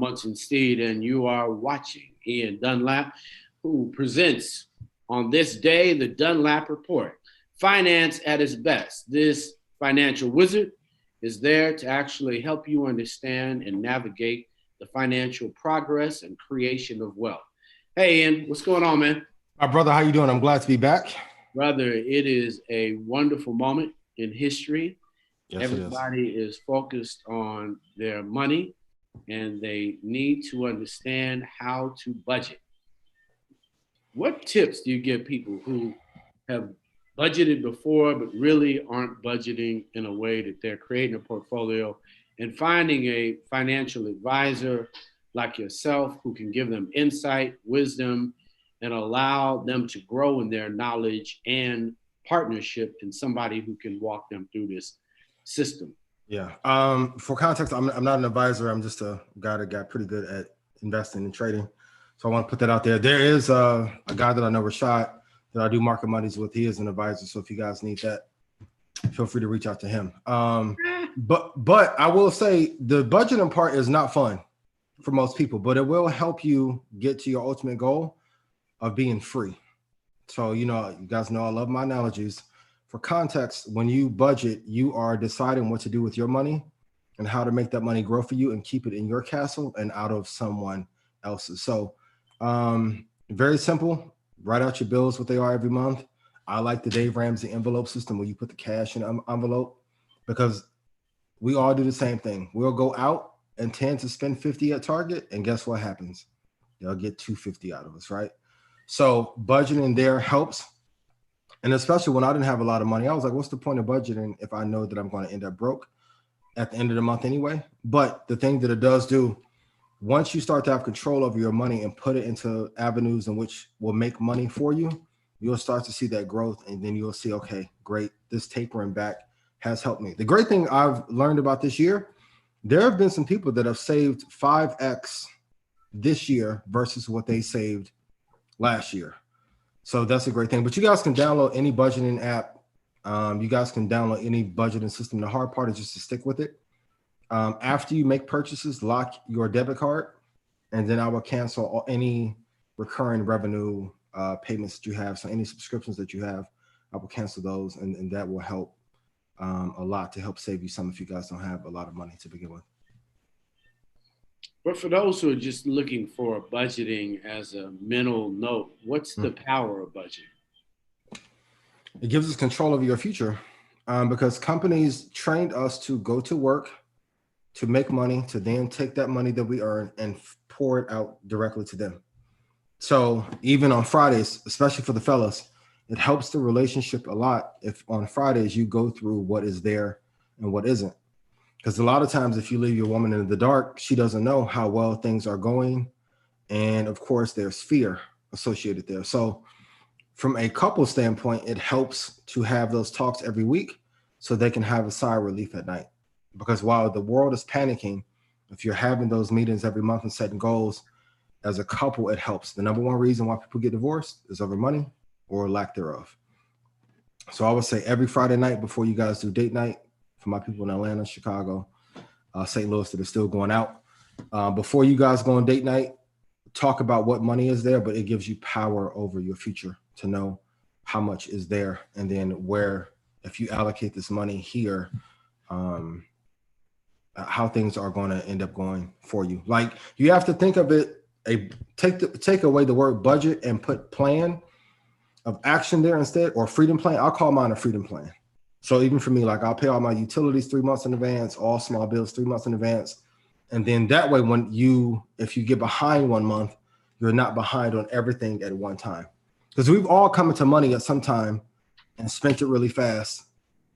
Munson Steed, and you are watching Ian Dunlap, who presents on this day the Dunlap Report. Finance at its best. This financial wizard is there to actually help you understand and navigate the financial progress and creation of wealth. Hey, Ian, what's going on, man? My brother, how you doing? I'm glad to be back. Brother, it is a wonderful moment in history. Yes, everybody is focused on their money and they need to understand how to budget. What tips do you give people who have budgeted before but really aren't budgeting in a way that they're creating a portfolio and finding a financial advisor like yourself who can give them insight, wisdom, and allow them to grow in their knowledge and partnership in somebody who can walk them through this system? Yeah. For context, I'm not an advisor. I'm just a guy that got pretty good at investing and trading. So I want to put that out there. There is a guy that I know, Rashad, that I do market monies with. He is an advisor. So if you guys need that, feel free to reach out to him. But I will say the budgeting part is not fun for most people, but it will help you get to your ultimate goal of being free. So, you guys know I love my analogies. For context, when you budget, you are deciding what to do with your money and how to make that money grow for you and keep it in your castle and out of someone else's. So very simple. Write out your bills, what they are every month. I like the Dave Ramsey envelope system where you put the cash in an envelope because we all do the same thing. We'll go out and tend to spend 50 at Target, and guess what happens? They'll get 250 out of us, right? So budgeting there helps. And especially when I didn't have a lot of money, I was like, what's the point of budgeting if I know that I'm going to end up broke at the end of the month anyway? But the thing that it does do, once you start to have control over your money and put it into avenues in which will make money for you, you'll start to see that growth. And then you'll see, okay, great, this tapering back has helped me. The great thing I've learned about this year, there have been some people that have saved 5x this year versus what they saved last year. So that's a great thing. But you guys can download any budgeting app. You guys can download any budgeting system. The hard part is just to stick with it. After you make purchases, lock your debit card, and then I will cancel any recurring revenue payments that you have. So any subscriptions that you have, I will cancel those, and that will help a lot to help save you some if you guys don't have a lot of money to begin with. But for those who are just looking for budgeting as a mental note, what's the power of budgeting? It gives us control over your future because companies trained us to go to work, to make money, to then take that money that we earn and pour it out directly to them. So even on Fridays, especially for the fellas, it helps the relationship a lot if on Fridays you go through what is there and what isn't. Because a lot of times if you leave your woman in the dark, she doesn't know how well things are going. And of course, there's fear associated there. So from a couple standpoint, it helps to have those talks every week so they can have a sigh of relief at night. Because while the world is panicking, if you're having those meetings every month and setting goals, as a couple, it helps. The number one reason why people get divorced is over money or lack thereof. So I would say every Friday night before you guys do date night, for my people in Atlanta, Chicago, St. Louis that are still going out, before you guys go on date night, talk about what money is there, but it gives you power over your future to know how much is there. And then where, if you allocate this money here, how things are going to end up going for you. Like you have to think of it, take away the word budget and put plan of action there instead, or freedom plan. I'll call mine a freedom plan. So even for me, like I'll pay all my utilities 3 months in advance, all small bills 3 months in advance. And then that way, if you get behind 1 month, you're not behind on everything at one time. Because we've all come into money at some time and spent it really fast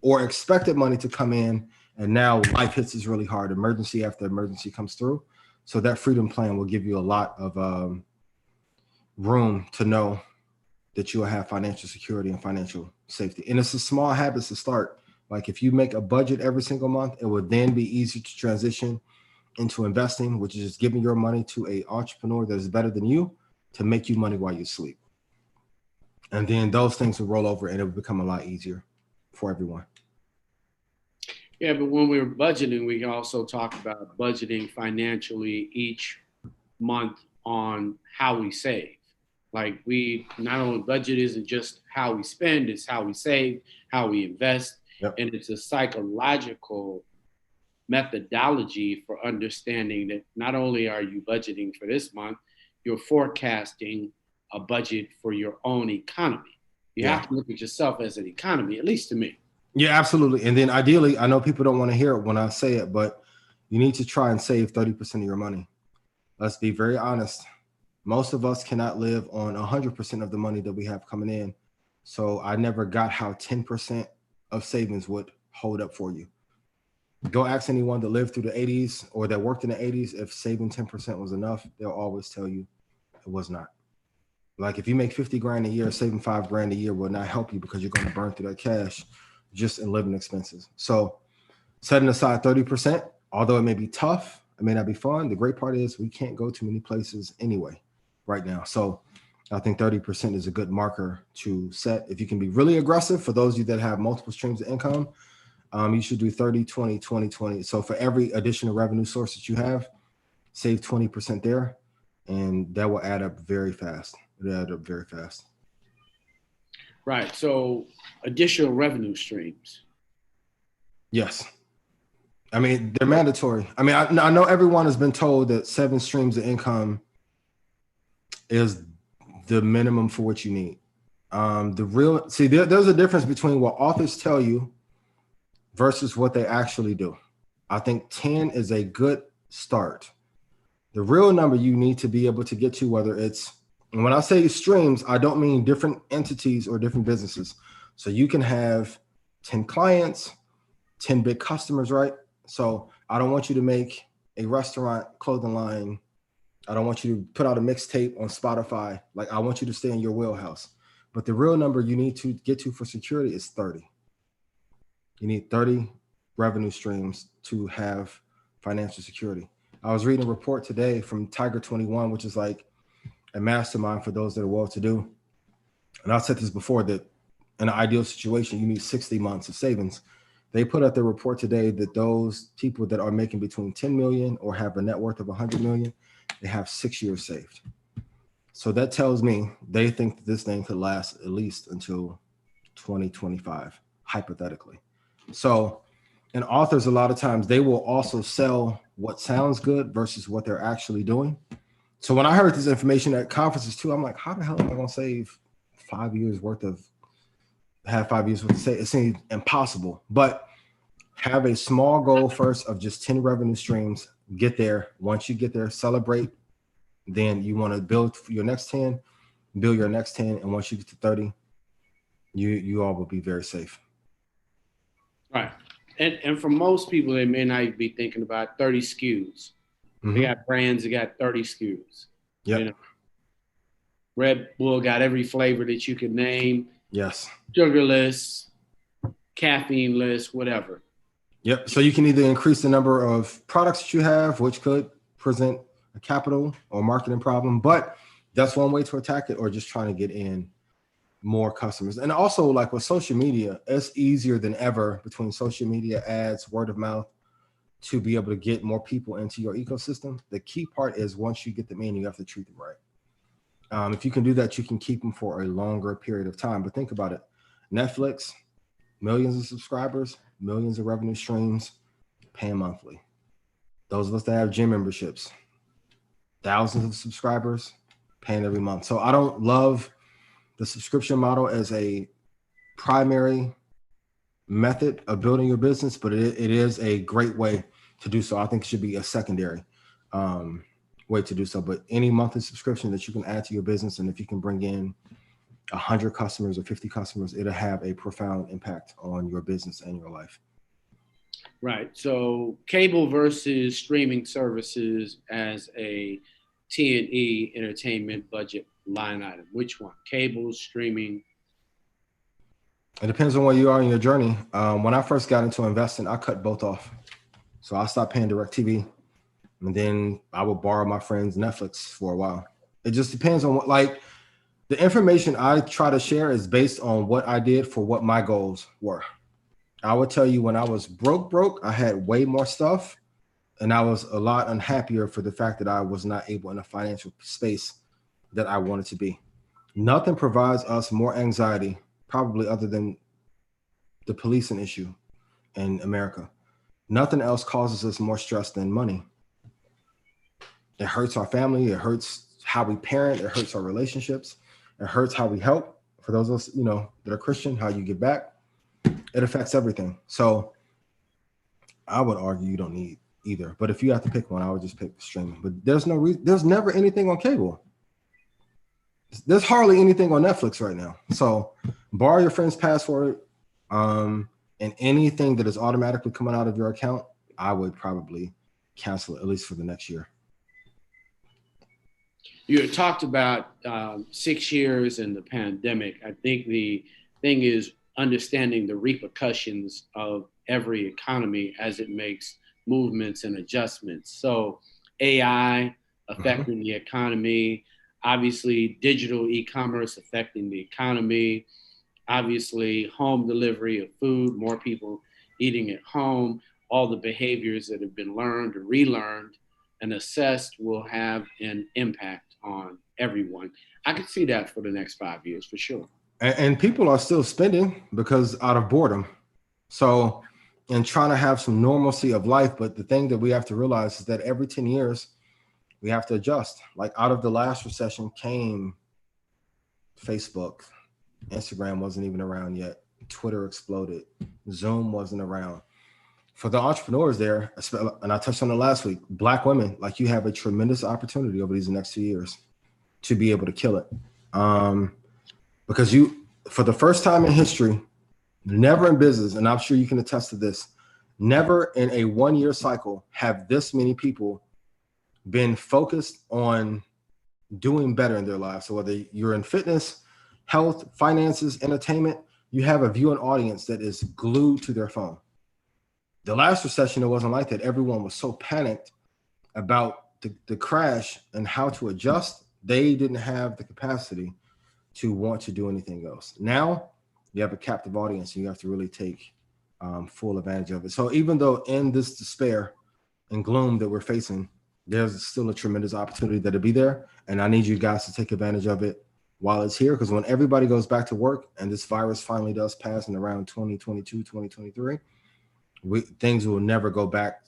or expected money to come in. And now life hits us really hard. Emergency after emergency comes through. So that freedom plan will give you a lot of room to know that you will have financial security and financial safety. And it's a small habits to start. Like if you make a budget every single month, it would then be easy to transition into investing, which is just giving your money to an entrepreneur that is better than you to make you money while you sleep. And then those things will roll over and it will become a lot easier for everyone. Yeah, but when we're budgeting, we can also talk about budgeting financially each month on how we save. Like we not only budget isn't just how we spend, it's how we save, how we invest, Yep. and it's a psychological methodology for understanding that not only are you budgeting for this month, you're forecasting a budget for your own economy. You Yeah. have to look at yourself as an economy, at least to me. Yeah, absolutely. And then ideally, I know people don't want to hear it when I say it, but you need to try and save 30% of your money. Let's be very honest. Most of us cannot live on 100% of the money that we have coming in. So I never got how 10% of savings would hold up for you. Go ask anyone that lived through the 80s or that worked in the 80s if saving 10% was enough. They'll always tell you it was not. Like if you make 50 grand a year, saving 5 grand a year will not help you because you're going to burn through that cash just in living expenses. So setting aside 30%, although it may be tough, it may not be fun. The great part is we can't go to many places anyway right now. So I think 30% is a good marker to set. If you can be really aggressive for those of you that have multiple streams of income, you should do 30, 20, 20, 20. So for every additional revenue source that you have, save 20% there, and that will add up very fast. It'll add up very fast. Right. So additional revenue streams. Yes. I mean, they're mandatory. I mean, I know everyone has been told that 7 streams of income is the minimum for what you need. There's a difference between what authors tell you versus what they actually do. I think 10 is a good start. The real number you need to be able to get to, whether it's, and when I say streams, I don't mean different entities or different businesses. So you can have 10 clients, 10 big customers, right? So I don't want you to make a restaurant clothing line. I don't want you to put out a mixtape on Spotify. Like I want you to stay in your wheelhouse. But the real number you need to get to for security is 30. You need 30 revenue streams to have financial security. I was reading a report today from Tiger 21, which is like a mastermind for those that are well-to-do. And I said this before, that in an ideal situation, you need 60 months of savings. They put out their report today that those people that are making between 10 million or have a net worth of 100 million, they have 6 years saved. So that tells me they think that this thing could last at least until 2025, hypothetically. So, and authors, a lot of times they will also sell what sounds good versus what they're actually doing. So when I heard this information at conferences too, I'm like, how the hell am I going to save 5 years worth of, have 5 years worth of save? It seems impossible, but have a small goal first of just 10 revenue streams, get there. Once you get there, celebrate. Then you want to build your next 10, build your next 10. And once you get to 30, you all will be very safe. Right. And for most people, they may not be thinking about 30 SKUs. They got brands that got 30 SKUs. Yep. You know, Red Bull got every flavor that you can name. Yes. Sugarless, caffeineless, whatever. Yep. So you can either increase the number of products that you have, which could present a capital or marketing problem, but that's one way to attack it, or just trying to get in more customers. And also, like with social media, it's easier than ever between social media ads, word of mouth, to be able to get more people into your ecosystem. The key part is once you get them in, you have to treat them right. If you can do that, you can keep them for a longer period of time. But think about it. Netflix, millions of subscribers, millions of revenue streams, paying monthly. Those of us that have gym memberships, thousands of subscribers, paying every month. So I don't love the subscription model as a primary method of building your business, but it is a great way to do so. I think it should be a secondary way to do so. But any monthly subscription that you can add to your business, and if you can bring in 100 customers or 50 customers, it'll have a profound impact on your business and your life. Right. So cable versus streaming services as a T&E entertainment budget line item. Which one? Cable, streaming? It depends on where you are in your journey. When I first got into investing, I cut both off. So I stopped paying DirecTV, and then I would borrow my friend's Netflix for a while. It just depends on what, like, the information I try to share is based on what I did for what my goals were. I would tell you when I was broke, I had way more stuff. And I was a lot unhappier for the fact that I was not able in a financial space that I wanted to be. Nothing provides us more anxiety, probably other than the policing issue in America. Nothing else causes us more stress than money. It hurts our family. It hurts how we parent. It hurts our relationships. It hurts how we help. For those of us, that are Christian, how you give back. It affects everything. So I would argue you don't need either. But if you have to pick one, I would just pick streaming. But there's no reason. There's never anything on cable. There's hardly anything on Netflix right now. So borrow your friend's password, and anything that is automatically coming out of your account, I would probably cancel it, at least for the next year. You had talked about 6 years and the pandemic. I think the thing is understanding the repercussions of every economy as it makes movements and adjustments. So AI affecting the economy, obviously digital e-commerce affecting the economy, obviously home delivery of food, more people eating at home, all the behaviors that have been learned or relearned and assessed will have an impact on everyone. I could see that for the next 5 years for sure. And people are still spending because out of boredom. So, and trying to have some normalcy of life. But the thing that we have to realize is that every 10 years, we have to adjust. Like out of the last recession came Facebook. Instagram wasn't even around yet. Twitter exploded. Zoom wasn't around. For the entrepreneurs there, and I touched on it last week, Black women, like you have a tremendous opportunity over these next 2 years to be able to kill it. Because you, for the first time in history, never in business, and I'm sure you can attest to this, never in a 1 year cycle have this many people been focused on doing better in their lives. So whether you're in fitness, health, finances, entertainment, you have a viewing audience that is glued to their phone. The last recession, it wasn't like that. Everyone was so panicked about the crash and how to adjust. They didn't have the capacity to want to do anything else. Now you have a captive audience and you have to really take full advantage of it. So even though in this despair and gloom that we're facing, there's still a tremendous opportunity that'll be there. And I need you guys to take advantage of it while it's here. Because when everybody goes back to work and this virus finally does pass in around 2022, 2023, things will never go back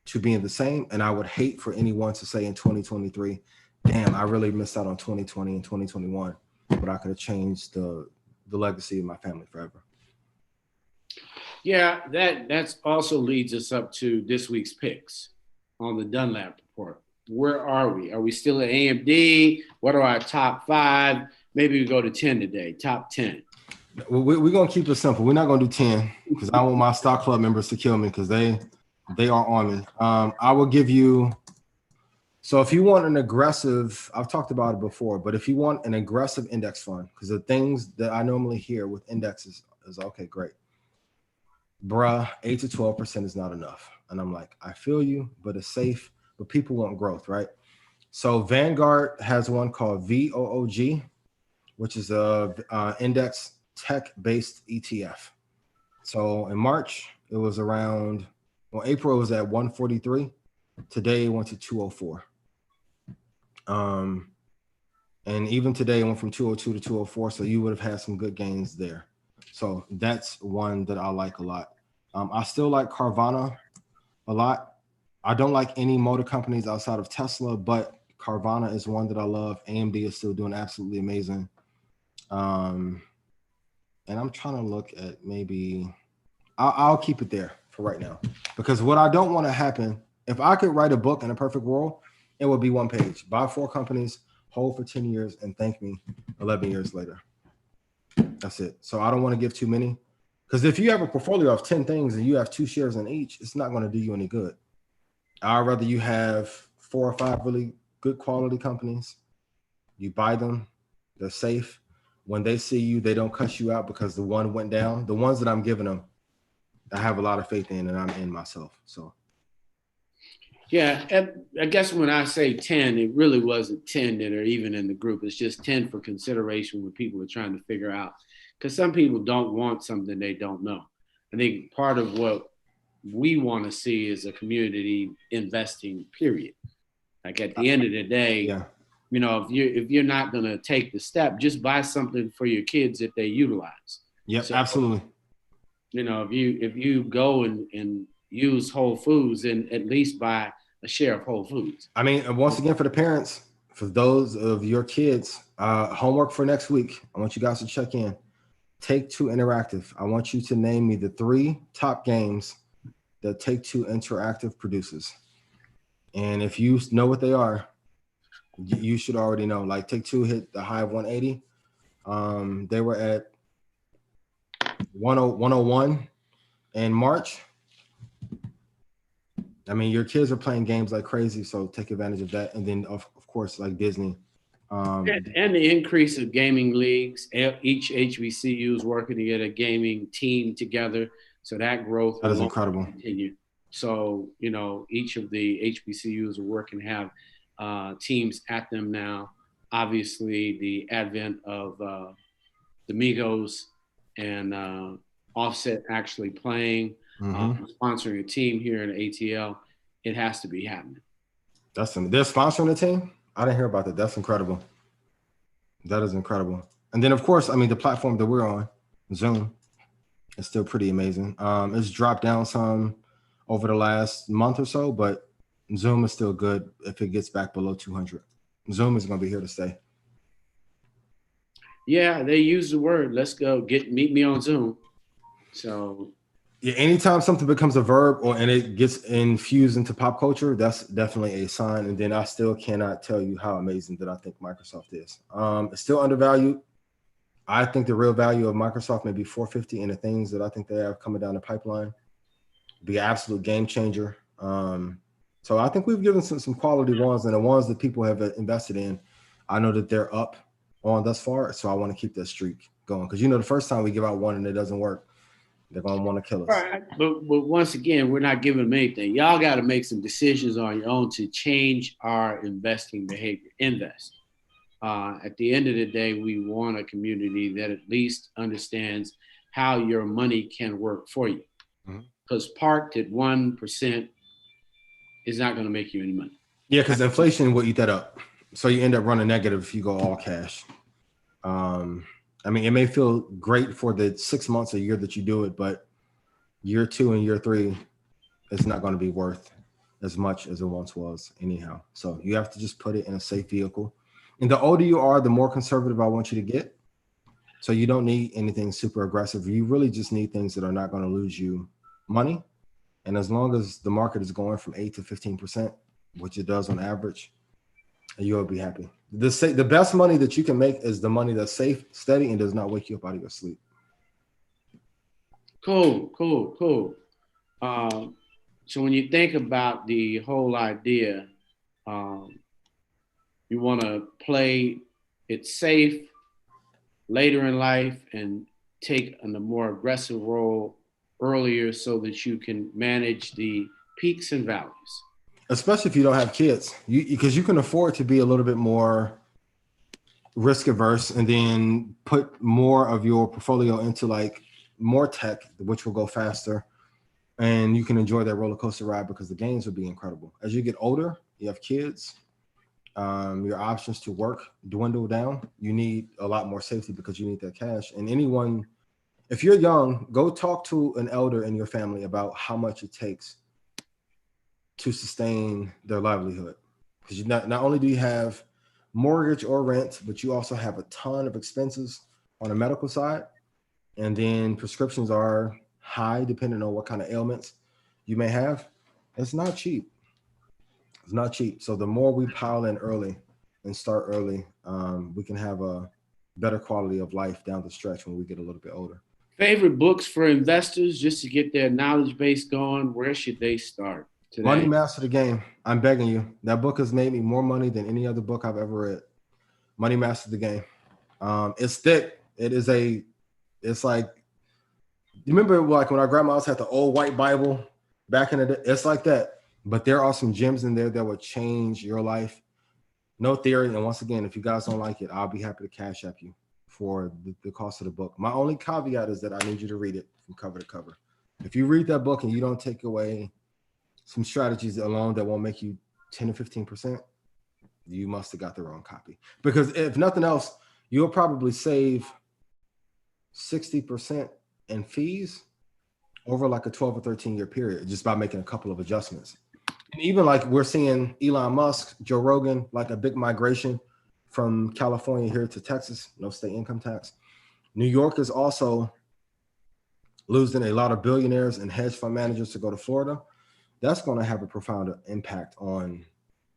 to being the same. And I would hate for anyone to say in 2023, damn, I really missed out on 2020 and 2021, but I could have changed the legacy of my family forever. Yeah, that's also leads us up to this week's picks on the Dunlap report. Where are we? Are we still at AMD? What are our top 5? Maybe we go to 10 today, top 10. We're going to keep it simple. We're not going to do 10 because I want my stock club members to kill me because they are on me. I will give you, so if you want an aggressive, I've talked about it before, but if you want an aggressive index fund, because the things that I normally hear with indexes is okay, great. Bruh, 8 to 12% is not enough. And I'm like, I feel you, but it's safe, but people want growth, right? So Vanguard has one called VOOG, which is a index tech-based ETF. So in March, it was around, well, April it was at 143. Today it went to 204. And even today it went from 202 to 204. So you would have had some good gains there. So that's one that I like a lot. I still like Carvana a lot. I don't like any motor companies outside of Tesla, but Carvana is one that I love. AMD is still doing absolutely amazing. And I'm trying to look at maybe, I'll keep it there for right now. Because what I don't want to happen, if I could write a book in a perfect world, it would be one page. Buy 4 companies, hold for 10 years, and thank me 11 years later. That's it. So I don't want to give too many. Because if you have a portfolio of 10 things and you have 2 shares in each, it's not going to do you any good. I'd rather you have 4 or 5 really good quality companies. You buy them, they're safe. When they see you, they don't cuss you out because the one went down. The ones that I'm giving them, I have a lot of faith in, and I'm in myself. So, yeah, and I guess when I say 10, it really wasn't 10 that are even in the group. It's just 10 for consideration when people are trying to figure out. Because some people don't want something they don't know. I think part of what we want to see is a community investing, period. Like at the end of the day, Yeah. you know, if you're not going to take the step, just buy something for your kids that they utilize. Yep. So, Absolutely. you know, if you go and use Whole Foods, then at least buy a share of Whole Foods. I mean, and once again, for the parents, for those of your kids, homework for next week, I want you guys to check in. Take-Two Interactive. I want you to name me the 3 top games that Take-Two Interactive produces. And if you know what they are, you should already know. Like Take-Two hit the high of 180. They were at 101 in March. I mean, your kids are playing games like crazy, so take advantage of that. And then, of course, like Disney. And the increase of gaming leagues, each HBCU is working to get a gaming team together, so that growth That is will incredible. continue. So, you know, each of the HBCUs are working to have teams at them now. Obviously, the advent of the Migos and Offset actually playing, sponsoring a team here in ATL, it has to be happening. They're sponsoring the team? I didn't hear about that. That's incredible. That is incredible. And then, of course, I mean, the platform that we're on, Zoom, is still pretty amazing. It's dropped down some over the last month or so, but Zoom is still good if it gets back below 200. Zoom is going to be here to stay. Yeah, they use the word, let's go meet me on Zoom. So yeah, anytime something becomes a verb and it gets infused into pop culture, that's definitely a sign. And then I still cannot tell you how amazing that I think Microsoft is. It's still undervalued. I think the real value of Microsoft may be 450, and the things that I think they have coming down the pipeline be an absolute game changer. So I think we've given some quality ones, and the ones that people have invested in, I know that they're up on thus far. So I want to keep that streak going, because, you know, the first time we give out one and it doesn't work, they're going to want to kill us. Right. But once again, we're not giving them anything. Y'all got to make some decisions on your own to change our investing behavior. Invest. At the end of the day, we want a community that at least understands how your money can work for you. Because parked at 1% is not going to make you any money. Yeah, because inflation will eat that up. So you end up running negative if you go all cash. I mean, it may feel great for the 6 months, a year that you do it, but year 2 and year 3, it's not going to be worth as much as it once was anyhow. So you have to just put it in a safe vehicle. And the older you are, the more conservative I want you to get. So you don't need anything super aggressive. You really just need things that are not going to lose you money. And as long as the market is going from 8 to 15%, which it does on average, you'll be happy. The best money that you can make is the money that's safe, steady, and does not wake you up out of your sleep. Cool. So when you think about the whole idea, you want to play it safe later in life and take a more aggressive role earlier so that you can manage the peaks and valleys. Especially if you don't have kids, because you can afford to be a little bit more risk averse and then put more of your portfolio into like more tech, which will go faster, and you can enjoy that roller coaster ride because the gains will be incredible. As you get older, you have kids, your options to work dwindle down. You need a lot more safety because you need that cash. And anyone, if you're young, go talk to an elder in your family about how much it takes to sustain their livelihood. Because not only do you have mortgage or rent, but you also have a ton of expenses on the medical side. And then prescriptions are high depending on what kind of ailments you may have. It's not cheap. It's not cheap. So the more we pile in early and start early, we can have a better quality of life down the stretch when we get a little bit older. Favorite books for investors just to get their knowledge base going, where should they start today? Money Master the Game. I'm begging you. That book has made me more money than any other book I've ever read. Money Master the Game. It's thick. It's like, you remember like when our grandmas had the old white Bible back in the day? It's like that. But there are some gems in there that will change your life. No theory. And once again, if you guys don't like it, I'll be happy to cash app you for the cost of the book. My only caveat is that I need you to read it from cover to cover. If you read that book and you don't take away some strategies alone that won't make you 10 to 15%, you must have got the wrong copy. Because if nothing else, you'll probably save 60% in fees over like a 12 or 13 year period just by making a couple of adjustments. And even like we're seeing Elon Musk, Joe Rogan, like a big migration from California here to Texas, no state income tax. New York is also losing a lot of billionaires and hedge fund managers to go to Florida. That's going to have a profound impact on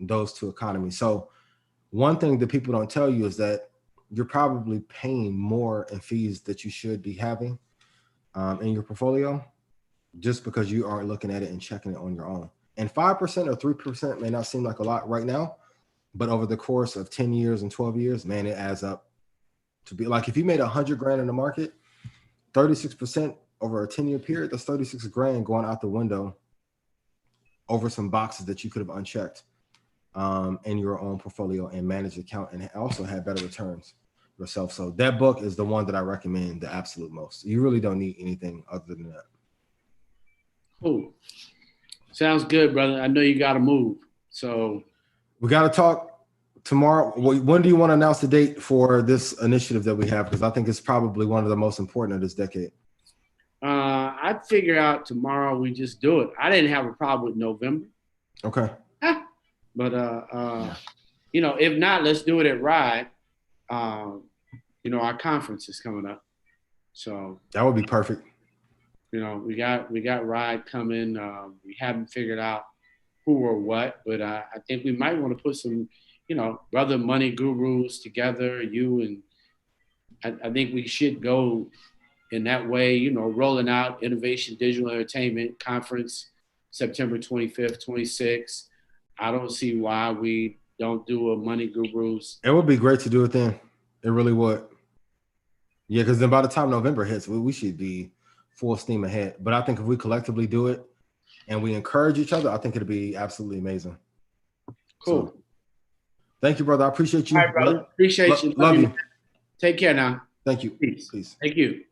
those two economies. So one thing that people don't tell you is that you're probably paying more in fees that you should be having in your portfolio just because you aren't looking at it and checking it on your own. And 5% or 3% may not seem like a lot right now, but over the course of 10 years and 12 years, man, it adds up to be like if you made 100 grand in the market, 36% over a 10-year period, that's 36 grand going out the window over some boxes that you could have unchecked in your own portfolio and managed account and also had better returns yourself. So that book is the one that I recommend the absolute most. You really don't need anything other than that. Cool. Sounds good, brother. I know you got to move. So we got to talk tomorrow. When do you want to announce the date for this initiative that we have? Because I think it's probably one of the most important of this decade. I'd figure out tomorrow we just do it. I didn't have a problem with November. Okay. But, you know, if not, let's do it at RIDE. You know, our conference is coming up. So that would be perfect. You know, we got RIDE coming. We haven't figured out who or what, but I think we might want to put some, you know, brother money gurus together, you and I think we should go in that way, you know, rolling out Innovation Digital Entertainment Conference, September 25th, 26th. I don't see why we don't do a money gurus. It would be great to do it then. It really would. Yeah, because then by the time November hits, we should be full steam ahead. But I think if we collectively do it and we encourage each other, I think it'll be absolutely amazing. Cool. So, thank you, brother. I appreciate you. All right, brother. Appreciate you. Love you. Take care now. Thank you. Peace. Peace. Thank you.